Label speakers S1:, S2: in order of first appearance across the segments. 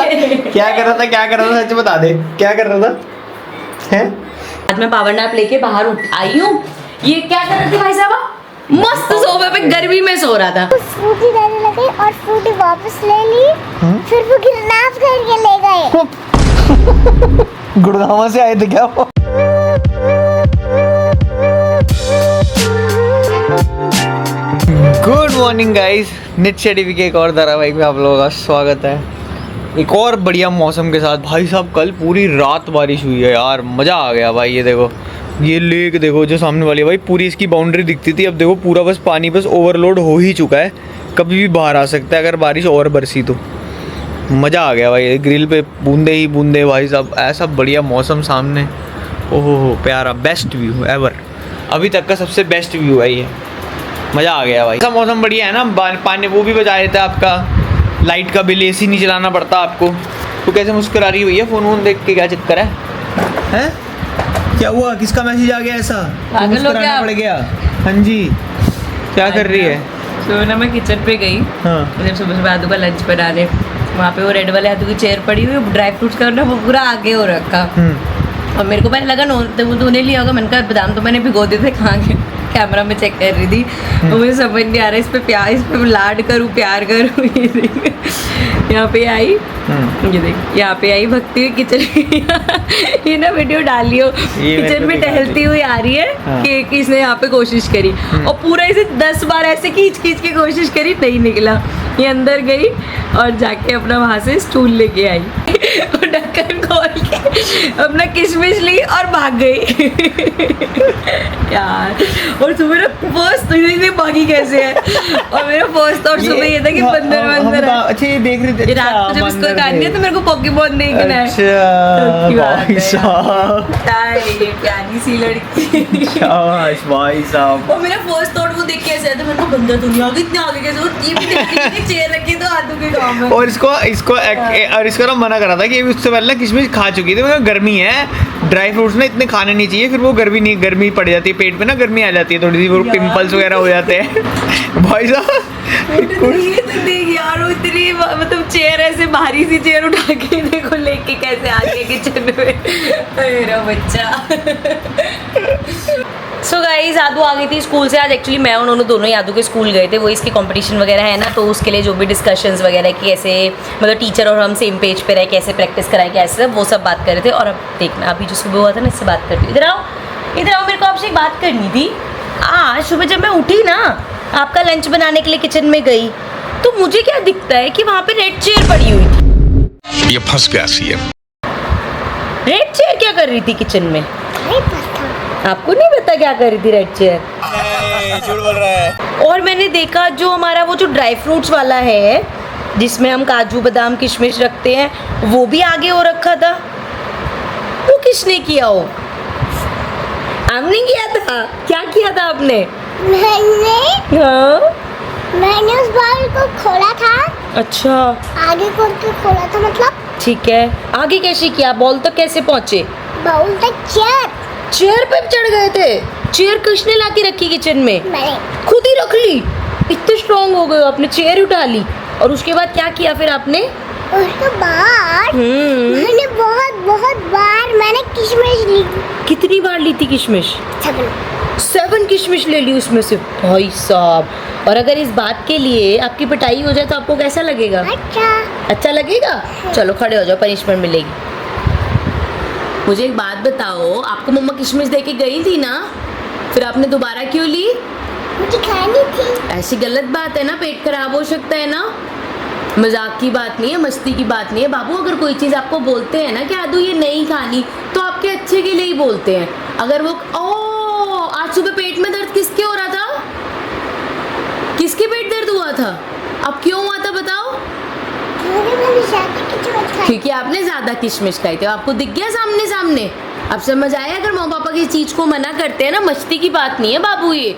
S1: क्या कर रहा था, क्या कर रहा था, सच बता दे, क्या कर रहा था? हैं?
S2: आज मैं पावर नैप लेके बाहर आई हूँ। ये क्या कर रहे थे भाई साहब? मस्त सोफे पे गर्मी में सो रहा था।
S3: फ्रूटी देने लगे और फ्रूटी वापस ले ली। फिर वो किडनैप करके ले गए।
S1: गुड़गांव से आए थे क्या वो? गुड मॉर्निंग गाइस, निट शेडी के एक और धारावाहिक में आप लोगों का स्वागत है। एक और बढ़िया मौसम के साथ। भाई साहब कल पूरी रात बारिश हुई है यार, मज़ा आ गया भाई। ये देखो, ये लेक देखो जो सामने वाली है भाई, पूरी इसकी बाउंड्री दिखती थी, अब देखो पूरा बस पानी बस ओवरलोड हो ही चुका है। कभी भी बाहर आ सकता है अगर बारिश और बरसी तो। मज़ा आ गया भाई, ग्रिल पे बूंदे ही बूंदे भाई साहब, ऐसा बढ़िया मौसम सामने। ओहो हो प्यारा, बेस्ट व्यू एवर, अभी तक का सबसे बेस्ट व्यू है ये। मज़ा आ गया भाई, ऐसा मौसम बढ़िया है ना। पानी वो भी बचा देता है आपका, लाइट का बिल, एसी नहीं चलाना पड़ता आपको। तो कैसे मुस्कुरा रही है भैया, फ़ोन वोन देख के, क्या चक्कर है? हैं? क्या हुआ, किसका मैसेज आ गया ऐसा? मुस्कुराना पड़ गया। हाँ जी, क्या कर रही है?
S2: तो ना मैं किचन पे गई,
S1: हाँ,
S2: जब सुबह सुबह आदू का लंच बनाने, वहाँ पे वो रेड वाले आदू की चेयर पड़ी हुई, ड्राई फ्रूट्स का ना वो पूरा आगे हो रखा। और मेरे को पहले लगा वो तूने लिया होगा, मैंने कहा बादाम तो मैंने भिगो दिए थे, कहाँ गए? कैमरा में चेक कर रही थी, तो मुझे समझ नहीं आ रहा इस पे प्यार, इस पे लाड करूँ प्यार करूँ। ये देख, यहाँ पे आई, ये देख, यहाँ पे आई भक्ति हुई किचन। ये ना वीडियो डालियो, किचन में टहलती हुई आ रही है। हाँ। कि इसने यहाँ पे कोशिश करी और पूरा इसे 10 बार ऐसे खींच खींच के कोशिश करी, नहीं निकला। ये अंदर गई और जाके अपना वहाँ से स्टूल लेके आई और ढक्कन खोल के अपना किशमिश ली और भाग गई। यार, और सुबह ना फर्स्ट भागी कैसे है, और मेरा फर्स्ट और सुबह ये था कि बंदर वंदर है।
S1: अच्छा ये देख रहे थे,
S2: रात को जब उसको कहानी है तो मेरे को पोकेमॉन देखना है।
S1: भाई साहब,
S2: ये प्यारी सी लड़की।
S1: शाबाश भाई साहब।
S2: और मेरा फर्स्ट थॉट वो देख के ऐसे आया था, मेरे को बंदर दुनिया के इतने आगे कैसे, ये भी देख चेयर रखी तो आदू के गाँव में।
S1: और इसको ना मना करा था कि उससे पहले ना किशमिश खा चुकी थी, मगर गर्मी है, ड्राई फ्रूट्स ना इतने खाने नहीं चाहिए, फिर वो गर्मी पड़ जाती है पेट में ना, गर्मी आ जाती है थोड़ी सी, वो पिंपल्स वगैरह हो जाते हैं। भाई साहब
S2: देख यार, वो इतनी मतलब चेयर ऐसे भारी सी चेयर उठा के देखो लेके कैसे आ गया किचन में मेरा बच्चा। सो गाइस, आदू आ गई थी स्कूल से आज। एक्चुअली मैं और दोनों ही आदू के स्कूल गए थे, वो इसकी कंपटीशन वगैरह है ना, तो उसके लिए जो भी डिस्कशंस वगैरह कि ऐसे मतलब टीचर और हम सेम पेज पे रहे, कैसे प्रैक्टिस कराएं, कैसे सब वो सब बात कर रहे थे। और अब देखना, अभी जो सुबह हुआ था ना, इससे बात करती हूँ। इधर आओ, मेरे को आपसे एक बात करनी थी। आज सुबह जब मैं उठी ना, आपका लंच बनाने के लिए किचन में गई, तो मुझे क्या दिखता है कि वहाँ पे रेड चेयर पड़ी हुई थी।
S4: ये फंस गया सी है।
S2: रेड चेयर क्या कर रही थी किचन में? आपको नहीं पता क्या कर रही थी रेड चेयर?
S1: झूठ बोल रहा है।
S2: और मैंने देखा जो हमारा वो जो ड्राई फ्रूट्स वाला है, जिसमें हम काजू बादाम किशमिश रखते हैं, वो भी आगे हो रखा था। वो किसने किया हो? हमने किया था। क्या किया था आपने?
S3: मैंने उस बाउल को खोला था।
S2: अच्छा,
S3: आगे खोल के खोला था, मतलब
S2: ठीक है। आगे कैसे किया? बॉल तक कैसे पहुँचे?
S3: बाउल तक
S2: चेयर पे चढ़ गए थे। चेयर किसने ला के रखी किचन में?
S3: मैंने
S2: खुद ही रख ली। इतने स्ट्रॉन्ग हो गए हो, आपने चेयर उठा ली। और उसके बाद क्या किया फिर आपने?
S3: उसके बाद मैंने बहुत बार मैंने किशमिश ली।
S2: कितनी बार ली थी किशमिश? 7 किशमिश ले ली उसमें से। भाई साहब, और अगर इस बात के लिए आपकी पिटाई हो जाए तो आपको कैसा लगेगा? अच्छा लगेगा? चलो खड़े हो जाओ, पनिशमेंट मिलेगी। मुझे एक बात बताओ, आपको मम्मा किशमिश दे के गई थी ना, फिर आपने दोबारा क्यों ली?
S3: मुझे खानी थी।
S2: ऐसी गलत बात है ना, पेट खराब हो सकता है ना। मजाक की बात नहीं है, मस्ती की बात नहीं है बाबू। अगर कोई चीज़ आपको बोलते हैं ना कि आदू ये नहीं खानी, तो आपके अच्छे के लिए ही बोलते हैं। अगर वो आज सुबह पेट में दर्द किसके हो रहा था? किसके पेट दर्द हुआ था? अब क्यों हुआ था बताओ? क्योंकि आपने ज़्यादा किशमिश खाई थी। आपको दिख गया सामने। अब समझ आया, अगर माँ पापा किसी चीज़ को मना करते हैं ना, मस्ती की बात नहीं है बाबू ये।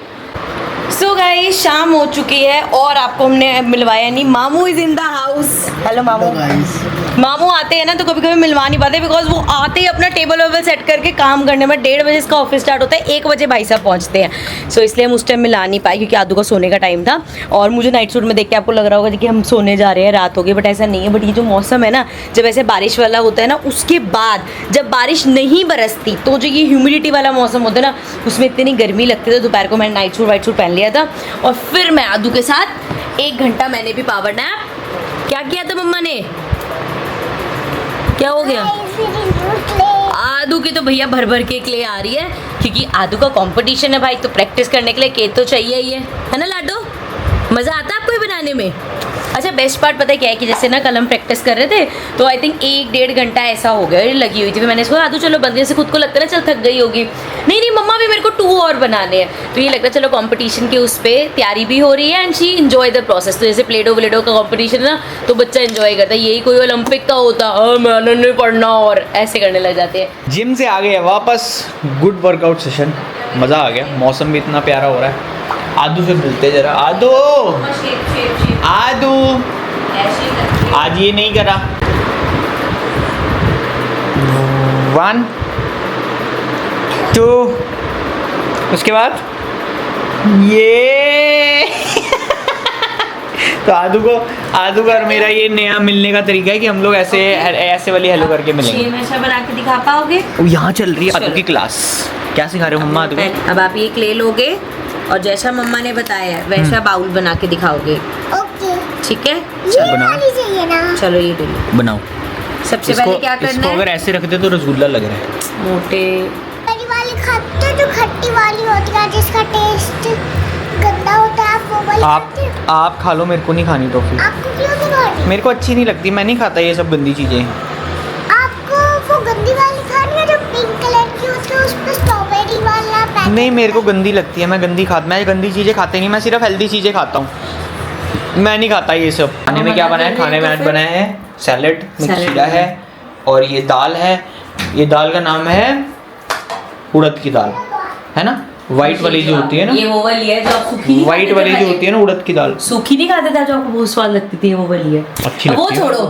S2: सो गाइस शाम हो चुकी है और आपको हमने मिलवाया नहीं। मामू is in the house. Hello मामू। मामू आते हैं ना तो कभी कभी मिलवा नहीं पाते बिकॉज वो आते ही अपना टेबल वेबल सेट करके काम करने में 1:30 बजे इसका ऑफिस स्टार्ट होता है, 1 बजे भाई साहब पहुंचते हैं। सो इसलिए हम उस टाइम मिला नहीं पाए क्योंकि आदू का सोने का टाइम था। और मुझे नाइट सूट में देख के आपको लग रहा होगा कि हम सोने जा रहे हैं, रात हो गई, बट ऐसा नहीं है। बट ये जो मौसम है ना, जब ऐसे बारिश वाला होता है ना, उसके बाद जब बारिश नहीं बरसती तो जो ये ह्यूमिडिटी वाला मौसम होता है ना, उसमें इतनी गर्मी लगती है। तो दोपहर को मैंने नाइट सूट वाइट सूट पहन लिया था और फिर मैं आदू के साथ 1 घंटा मैंने भी पावर नैप। क्या किया था मम्मा ने? क्या हो गया? आदू की तो भैया भर भर के क्ले आ रही है क्योंकि आदू का कंपटीशन है भाई, तो प्रैक्टिस करने के लिए केक तो चाहिए ही है ना लाडो? मज़ा आता है आपको ये बनाने में? अच्छा बेस्ट पार्ट पता है क्या है कि जैसे ना कल हम प्रैक्टिस कर रहे थे तो आई थिंक 1-1.5 घंटा ऐसा हो गया लगी हुई थी। फिर मैंने इसको आदू चलो बंद, से खुद को लगता है ना चल थक गई होगी, नहीं नहीं मम्मा भी मेरे को 2 और बनाने हैं। तो ये लगता है चलो कंपटीशन के उस पर तैयारी भी हो रही है and she enjoy the process. तो जैसे प्लेडो व्लेडो का कंपटीशन है ना तो बच्चा इन्जॉय करता है, यही कोई ओलंपिक का होता मैंने नहीं पढ़ना और ऐसे करने लग जाते हैं।
S1: जिम से आ गए वापस, गुड वर्कआउट सेशन, मज़ा आ गया। मौसम भी इतना प्यारा हो रहा है। आदू से मिलते जरा। आदू आदू आज ये नहीं करा। 1 2 उसके बाद ये तो आदू का और मेरा ये नया मिलने का तरीका है कि हम लोग ऐसे वाली हेलो करके मिलेंगे।
S2: हमेशा बना के दिखा पाओगे?
S1: यहाँ चल रही है आदू की क्लास। क्या सिखा रहे हो मम्मा आदू को?
S2: अब आप ये क्ले लोगे और जैसा मम्मा ने बताया वैसा बाउल बना के दिखाओगे।
S3: ओके
S2: ठीक है
S3: ये वाली चाहिए ना?
S2: चलो ये ले
S1: बनाओ।
S2: सबसे पहले क्या करना
S1: इसको
S2: है?
S1: अगर ऐसे रखते तो रसगुल्ला लग रहा है।
S2: मोटे
S3: वाली वाली खाते जो खट्टी वाली होती है जिसका टेस्ट गंदा होता है, आप वो वाली खाते हैं?
S1: आप खा लो, मेरे को नहीं खानी टॉफी।
S3: आपको क्यों नहीं खानी?
S1: मेरे को अच्छी नहीं लगती, मैं नहीं खाता ये सब गंदी चीज़ें।
S3: आपको वो गंदी वाली खानी है जो पिंक कलर की होती है, उस पे स्ट्रॉबेरी वाला पैकेट।
S1: नहीं मेरे को गंदी लगती है, मैं गंदी चीज़ें खाते नहीं, मैं सिर्फ हेल्दी चीज़ें खाता हूँ। मैं नहीं खाता ये सब। खाने में क्या बनाया? खाने में आज बनाया है सैलेड, मिर्चीला है और ये दाल है। ये दाल का नाम है उड़द की दाल, है ना? वाइट वाली जो होती है ना,
S2: ये वो वाली है जो आप सूखी नहीं
S1: वाइट
S2: खाते
S1: वाली
S2: थे
S1: जो होती है ना उड़द की दाल।
S2: सूखी नहीं खाते थे जो आपको बहुत स्वाद लगती थी, वो वाली है।
S1: अच्छी
S2: अब वो
S1: लगती है।
S2: छोड़ो,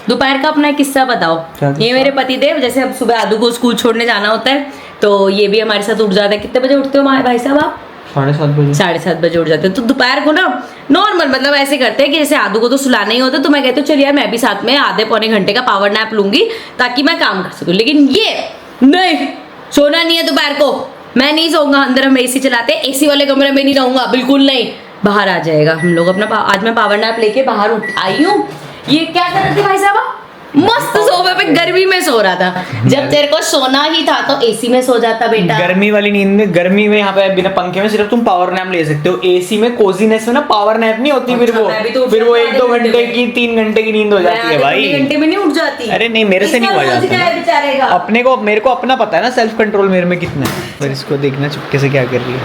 S2: दोपहर का अपना किस्सा बताओ।
S1: क्या किस्सा?
S2: ये मेरे पति देव, जैसे अब सुबह आदू को स्कूल छोड़ने जाना होता है तो ये भी हमारे साथ उठ जाता है। कितने बजे उठते हो भाई साहब आप?
S1: 7:30 बजे।
S2: 7:30 बजे उठ जाते हैं। तो दोपहर को ना नॉर्मल मतलब ऐसे करते हैं कि जैसे आदू को तो सुलाना ही होता है तो मैं कहती हूँ चलिए यार मैं भी साथ में आधे पौने घंटे का पावर नैप लूंगी ताकि मैं काम कर सकूँ। लेकिन ये नहीं, सोना नहीं है दोपहर को, मैं नहीं सोऊंगा। अंदर हम एसी चलाते हैं, एसी वाले कमरे में नहीं रहूंगा, बिल्कुल नहीं, बाहर आ जाएगा हम लोग अपना। आज मैं पावर नैप लेके बाहर आई हूँ। ये क्या कर रहे थे भाई साहब? मस्त सोफे पे गर्मी में सो रहा था। जब तेरे को सोना ही था तो एसी में सो जाता बेटा।
S1: गर्मी वाली नींद में, गर्मी में यहाँ पे बिना पंखे में सिर्फ तुम पावर नैप ले सकते हो। एसी में कोजीनेस में ना पावर नैप नहीं होती।
S2: अच्छा, मैं भी तो
S1: फिर वो
S2: उठ
S1: 1-2
S2: जाती
S1: घंटे की 3 घंटे की नींद हो जाती है भाई।
S2: 2 घंटे में नहीं उठ जाती।
S1: अरे नहीं मेरे से नहीं हुआ जाता। अपने को, मेरे को अपना पता है ना सेल्फ कंट्रोल मेरे में कितना है। पर इसको देखना चुपके से क्या कर रही है।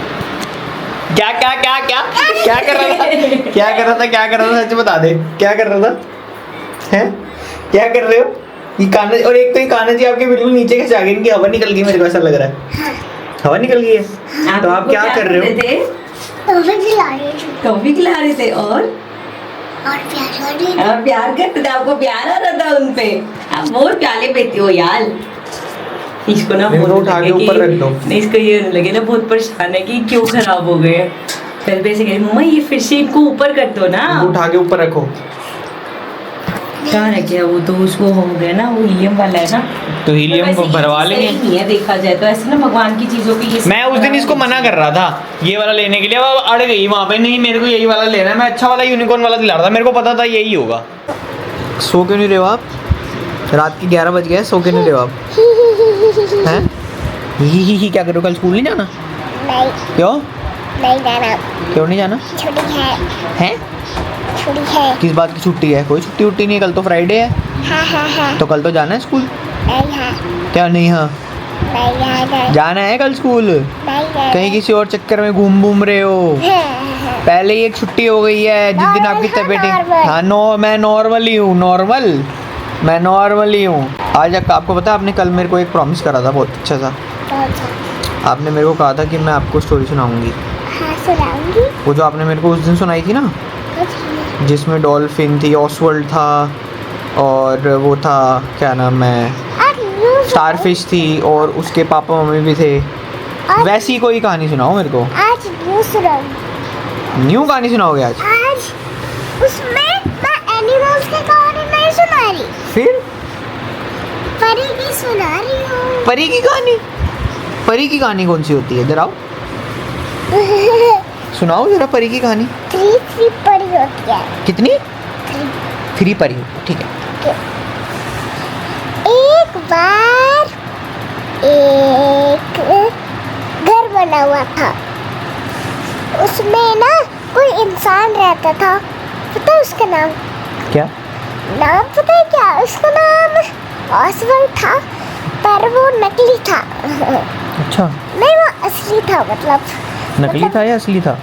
S1: क्या क्या क्या क्या क्या कर रहा था? क्या कर रहा था? क्या कर रहा था? सच बता दे, क्या कर रहा था? हैं? क्या कर रहे हो? ये कान्हा, और एक तो ये कान्हा जी आपके बिल्कुल नीचे के जागे, इनकी हवा निकल गई, मेरे को ऐसा लग रहा है हवा निकल गई है। तो आप क्या कर रहे हो?
S2: टॉफी खिला रहे थे और
S3: प्यार
S2: प्यार करते थे। आपको प्यार आ रहा था उन पे, आप बहुत प्याले पेती हो यार। इसको ना
S1: मेरे को
S2: बहुत
S1: उठा के
S2: लगे
S1: ऊपर
S2: कि-
S1: रख दो।
S2: नहीं इसको ये लगे ना बहुत परेशान है कि क्यों खराब हो गए। फिर भी ऐसे कह मम्मा ये फिर से इनको ऊपर कर दो ना।
S1: इनको उठा के ऊपर रखो।
S2: कहाँ रखे वो तो उसको हो गया ना, वो हीलियम वाला है ना,
S1: तो हीलियम को भरवा लेंगे।
S2: सही नहीं है देखा जाए तो ऐसे ना भगवान की चीजों पे ये
S1: मैं उस दिन इसको मना कर रहा था ये वाला लेने के लिए, अब अड़ गई वहाँ पे। नहीं मेरे को यही वाला लेना है, मैं अच्छा वाला यूनिकॉर्न वाला दिला रहा था, मेरे को पता था यही होगा। सो क्यों नहीं रहे हो आप? रात के 11 बज गए, सो क्यों नहीं रहे हो आप? हैं? ही क्या करो, कल स्कूल नहीं जाना?
S3: नहीं
S1: क्यों?
S3: नहीं जाना,
S1: क्यों नहीं जाना?
S3: छुट्टी है।
S1: हैं?
S3: छुट्टी है।
S1: किस बात की छुट्टी है? कोई छुट्टी उट्टी नहीं है, कल तो फ्राइडे है।
S3: हाँ
S1: तो कल तो जाना है स्कूल।
S3: नहीं है,
S1: क्या नहीं? हाँ
S3: नहीं है,
S1: जाना है कल स्कूल।
S3: नहीं है।
S1: कहीं किसी और चक्कर में घूम रहे हो? पहले ही एक छुट्टी हो गई है जिस दिन आपकी तबीयत
S3: नॉर्मल।
S1: हाँ मैं नॉर्मल ही हूँ, मैं नॉर्मल ही हूँ। आज आपको पता है आपने कल मेरे को एक प्रॉमिस करा था बहुत अच्छा सा। आपने मेरे को कहा था कि मैं आपको स्टोरी सुनाऊंगी।
S3: हाँ सुनाऊंगी।
S1: वो जो आपने मेरे को उस दिन सुनाई थी ना,
S3: अच्छा।
S1: जिसमें डॉल्फिन थी, ऑसवर्ल्ड था, और वो था क्या नाम है,
S3: आज न्यू
S1: स्टारफिश थी, और उसके पापा मम्मी भी थे।
S3: आज-
S1: वैसी कोई कहानी सुनाओ मेरे को।
S3: आज न्यू सुनाऊंगी।
S1: न्यू कहानी सुनाओगे आज?
S3: आज उसमें मैं एनिमल्स की कहानी नहीं सुना रही,
S1: फिर
S3: परी की सुना रही हूँ।
S1: परी की कहानी? परी की कहानी कौन सी होती है, जरा आओ सुनाओ जरा परी की कहानी।
S3: 3 परी होती है।
S1: कितनी?
S3: 3।
S1: 3 परी होती है, ठीक है।
S3: एक बार एक घर बना हुआ था, उसमें ना कोई इंसान रहता था। पता है उसका नाम?
S1: क्या
S3: नाम पता है क्या? उसका नाम ऑसवर्ल्ड था, पर वो नकली था।
S1: अच्छा,
S3: नहीं, वो असली था। मतलब
S1: नकली था या असली था?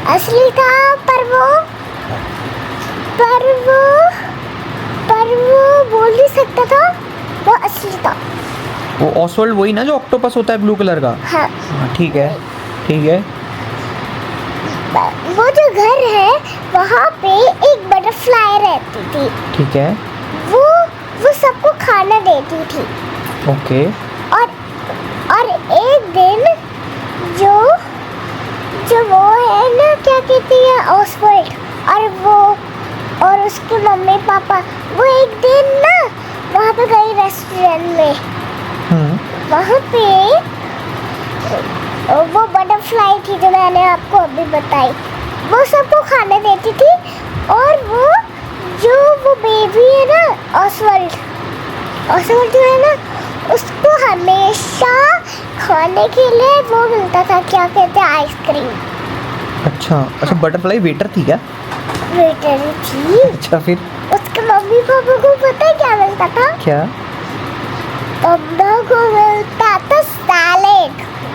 S3: असली था, पर वो बोल नहीं सकता था। वो असली था।
S1: वो ऑसवर्ल्ड वही ना जो ऑक्टोपस होता है ब्लू कलर का?
S3: हाँ।
S1: हाँ, ठीक है ठीक है।
S3: वो जो घर है वहाँ पे एक बटरफ्लाई रहती थी।
S1: ठीक है,
S3: वो सबको खाना देती थी।
S1: ओके।
S3: और एक दिन जो वो है ना, क्या कहती है, ऑसवर्ल्ड और उसके मम्मी पापा, वो एक दिन ना वहाँ पे गई रेस्टोरेंट में। वहाँ पे वो बटरफ्लाई थी जो मैंने आपको अभी बताई, वो सबको खाने देती थी। और वो बेबी है ना, ऑसवर्ल्ड जो है ना, उसको हमेशा खाने के लिए वो मिलता था, क्या कहते हैं, आइसक्रीम।
S1: अच्छा, बटरफ्लाई वेटर थी क्या?
S3: वेटर थी।
S1: अच्छा, फिर?
S3: उसके मम्मी पापा को पता है क्या मिलता था?
S1: क्या?
S3: मम्मा को मिलता था सैलेड,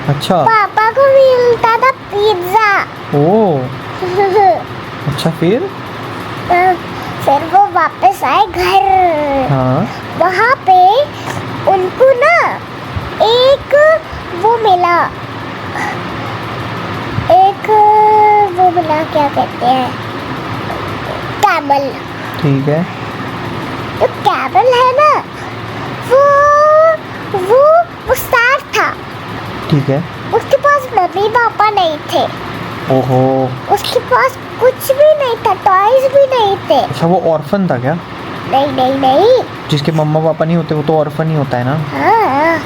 S1: अच्छा।
S3: पापा को मिलता था पिज्जा।
S1: ओ अच्छा, फिर
S3: वो वापस आए घर।
S1: हाँ,
S3: वहाँ पे उनको ना एक वो मिला, क्या कहते हैं, कैमल।
S1: ठीक है।
S3: जो कैमल है ना, वो सैड था।
S1: ठीक है।
S3: उसके पास मम्मी पापा नहीं थे,
S1: ओहो,
S3: उसके पास कुछ भी नहीं था, टॉयज भी नहीं थे।
S1: अच्छा, वो ऑर्फन था क्या?
S3: नहीं।
S1: जिसके मम्मा पापा नहीं होते वो तो ऑर्फन ही होता है ना?
S3: हाँ,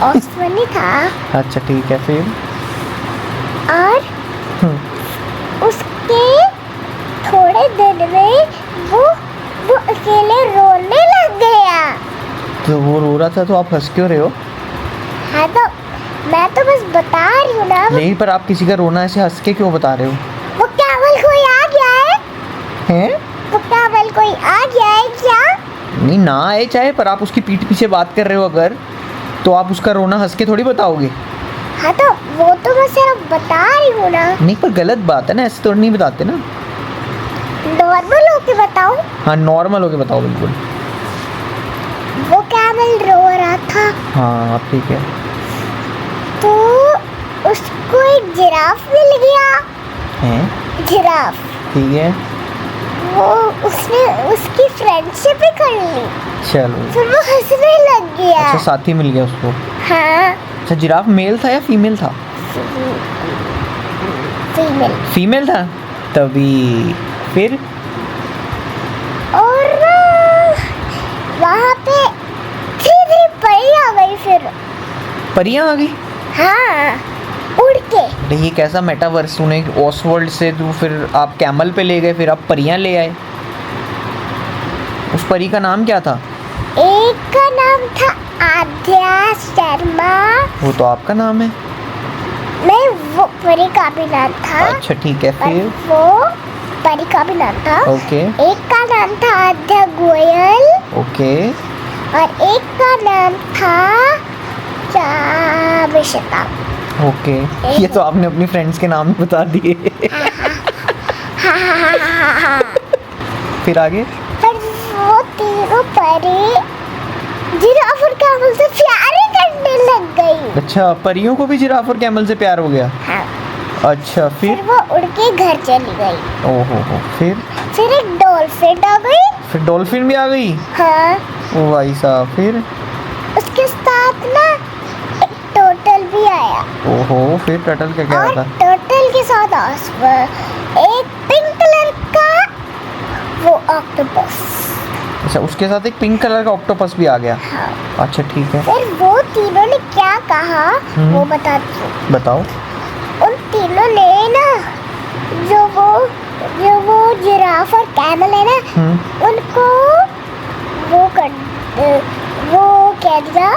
S3: ऑर्फन ही था।
S1: अच्छा, ठीक है, फिर?
S3: और उसके थोड़े दिन में वो अकेले रोने लग गया।
S1: तो वो रो रहा था तो आप हंस क्यों रहे हो?
S3: हाँ, तो मैं तो बस बता रही हूँ ना।
S1: नहीं, पर आप किसी का रोना ऐसे हंस के क्यों बता रहे हो?
S3: वो कैमल कोई आ गया है?
S1: हैं?
S3: वो कैमल कोई आ गया है क्या?
S1: नहीं, ना आए चाहे, पर आप उसकी पीठ पीछे बात कर रहे हो अगर, तो आप उसका रोना हंस के थोड़ी बताओगे।
S3: हाँ, तो वो तो मैं सिर्फ बता रही हूँ ना।
S1: नहीं, पर गलत बात है ना, ऐसे तो नहीं बताते ना।
S3: नॉर्मल होके बताऊँ?
S1: हाँ, नॉर्मल होके बताओ, बिल्कुल।
S3: वो कैमल रो रहा था,
S1: हाँ, ठीक है।
S3: तो उसको एक जिराफ मिल गया।
S1: हैं?
S3: जिराफ।
S1: ठीक है।
S3: वो उसने उसकी फ्रेंडशिप ही कर ली,
S1: चलो।
S3: फिर वो हंसने लग गया।
S1: अच्छा, साथी मिल गया उसको।
S3: हाँ,
S1: अच्छा, जिराफ मेल था या फीमेल था?
S3: फीमेल।
S1: फीमेल था, तभी। फिर?
S3: और वहाँ पे 3 परी आ गई। फिर
S1: परियां आ गई?
S3: हाँ, उड़ के।
S1: अरे, ये कैसा मेटावर्स? तूने ऑसवर्ल्ड से तू फिर आप कैमल पे ले गए, फिर आप परियां ले आए। उस परी का नाम क्या था?
S3: एक का नाम था आद्या शर्मा।
S1: वो तो आपका नाम है।
S3: नहीं, वो परी का भी नाम था।
S1: अच्छा, ठीक है,
S3: पर
S1: फिर?
S3: वो परी का भी नाम था।
S1: ओके।
S3: एक का नाम था आद्या गोयल,
S1: ओके।
S3: और एक का नाम था चाबिशता।
S1: ओके, ये तो आपने अपनी फ्रेंड्स के नाम ही बता दिए। फिर आगे?
S3: पर वो तीनों परी जिराफ और कैमल से प्यार ही करने लग गई।
S1: अच्छा, परियों को भी जिराफ और कैमल से प्यार हो गया?
S3: हाँ।
S1: अच्छा
S3: फिर
S1: फिर
S3: वो उड़ के घर चली गई।
S1: ओहो
S3: फिर एक डॉल्फिन आ गई।
S1: फिर डॉल्फिन भी आ गई।
S3: हाँ,
S1: ओ भाई साहब फिर
S3: उसके साथ ना एक टर्टल भी आया।
S1: ओहो फिर टर्टल क्या क्या
S3: और
S1: था?
S3: टर्टल के साथ एक पिंक कलर का वो ऑक्टोपस।
S1: अच्छा उसके साथ एक पिंक कलर का ऑक्टोपस भी आ गया।
S3: हाँ।
S1: अच्छा ठीक है,
S3: फिर वो तीनों ने क्या कहा वो बताती हूँ।
S1: बताओ।
S3: उन तीनों ने ना जो वो जिराफ और कैमल है ना, उनको वो कह दिया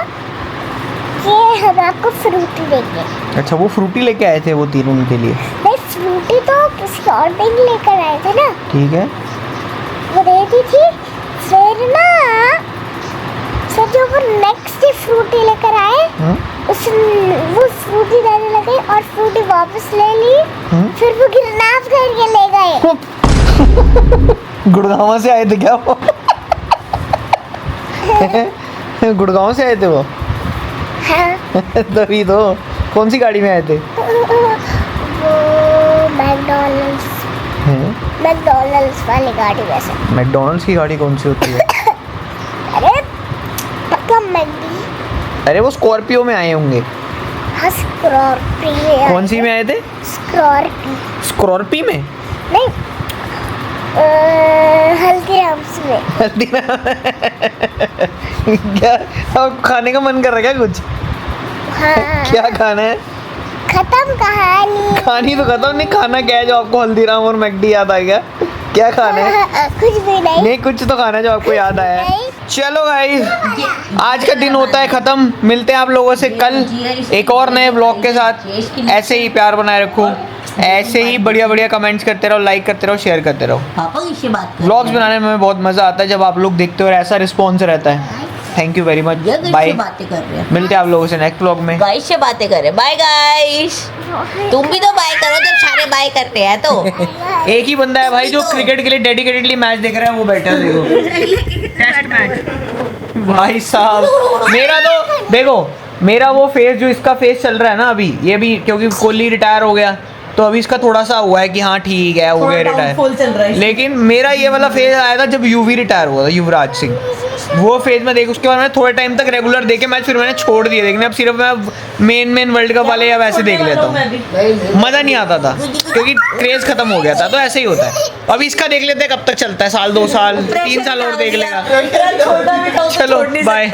S3: कि हम आपको फ्रूटी देंगे।
S1: अच्छा वो फ्रूटी लेके आए थे वो तीनों उनके लिए।
S3: नहीं, फ्रूटी तो किसी और दिन लेकर आए थे ना,
S1: ठीक है।
S3: वो दे दी थी। फिर जो वो नेक्स्ट डे फ्रूटी लेकर आए, वो फ्रूटी देने लगे और फ्रूटी वापस ले ली। फिर वो किडनैप करके ले गए।
S1: गुड़गांव से आए थे क्या वो? गुड़गांव से आए थे वो?
S3: हाँ।
S1: तभी तो। कौन सी गाड़ी में आए थे?
S3: वो मैकडॉनल्ड्स वाली गाड़ी। वैसे
S1: मैकडॉनल्ड्स की गाड़ी कौन सी होती है?
S3: अरे पक्का मैकडी।
S1: अरे वो स्कॉर्पियो में आए होंगे।
S3: हाँ, स्कॉर्पियो।
S1: कौन सी में आए थे? स्कॉर्पी में?
S3: नहीं, हल्दीराम्स में।
S1: क्या अब खाने का मन कर रहा है क्या कुछ?
S3: हाँ।
S1: क्या खाना है?
S3: खत्म कहानी।
S1: खानी तो खत्म नहीं, खाना क्या है जो आपको हल्दीराम और मैकडी याद आ गया? क्या खाना है?
S3: कुछ भी नहीं।
S1: नहीं कुछ तो खाना है जो आपको याद आया है। चलो भाई आज का दिन होता है खत्म। मिलते हैं आप लोगों से कल एक और नए ब्लॉग के साथ। ऐसे ही प्यार बनाए रखो, ऐसे ही बढ़िया बढ़िया कमेंट्स करते रहो, लाइक करते रहो, शेयर करते रहो।
S2: पापा किससे बात कर
S1: ब्लॉग्स बनाने में बहुत मज़ा आता है जब आप लोग देखते हो और ऐसा रिस्पॉन्स रहता है। Thank you very much. Bye.
S2: बातें कर रहे हैं
S1: मिलते हैं आप लोगों से नेक्स्ट ब्लॉग में।
S2: गाइस से बातें कर रहे हैं। Bye guys. तुम भी तो बाय करो जब सारे बाय करते हैं तो।
S1: एक ही बंदा है भाई जो क्रिकेट के लिए डेडिकेटेडली मैच देख रहा है, वो बैठा है देखो। टेस्ट मैच भाई साहब। मेरा तो देखो, मेरा वो फेस जो इसका फेस चल रहा है ना अभी, ये भी क्योंकि कोहली रिटायर हो गया तो अभी इसका थोड़ा सा हुआ है कि हाँ ठीक है हो गया रिटायर। लेकिन मेरा ये वाला फेज आया था जब यूवी रिटायर हुआ था, युवराज सिंह। वो फेज में देख, उसके बाद मैंने थोड़े टाइम तक रेगुलर देखे मैच, फिर मैंने छोड़ दिए देखने। अब सिर्फ मैं मेन वर्ल्ड कप वाले या वैसे देख लेता हूँ। मज़ा नहीं आता था क्योंकि क्रेज खत्म हो गया था, तो ऐसे ही होता है। अब इसका देख लेते हैं कब तक चलता है, साल 2 साल 3 साल और देख लेगा। चलो बाय।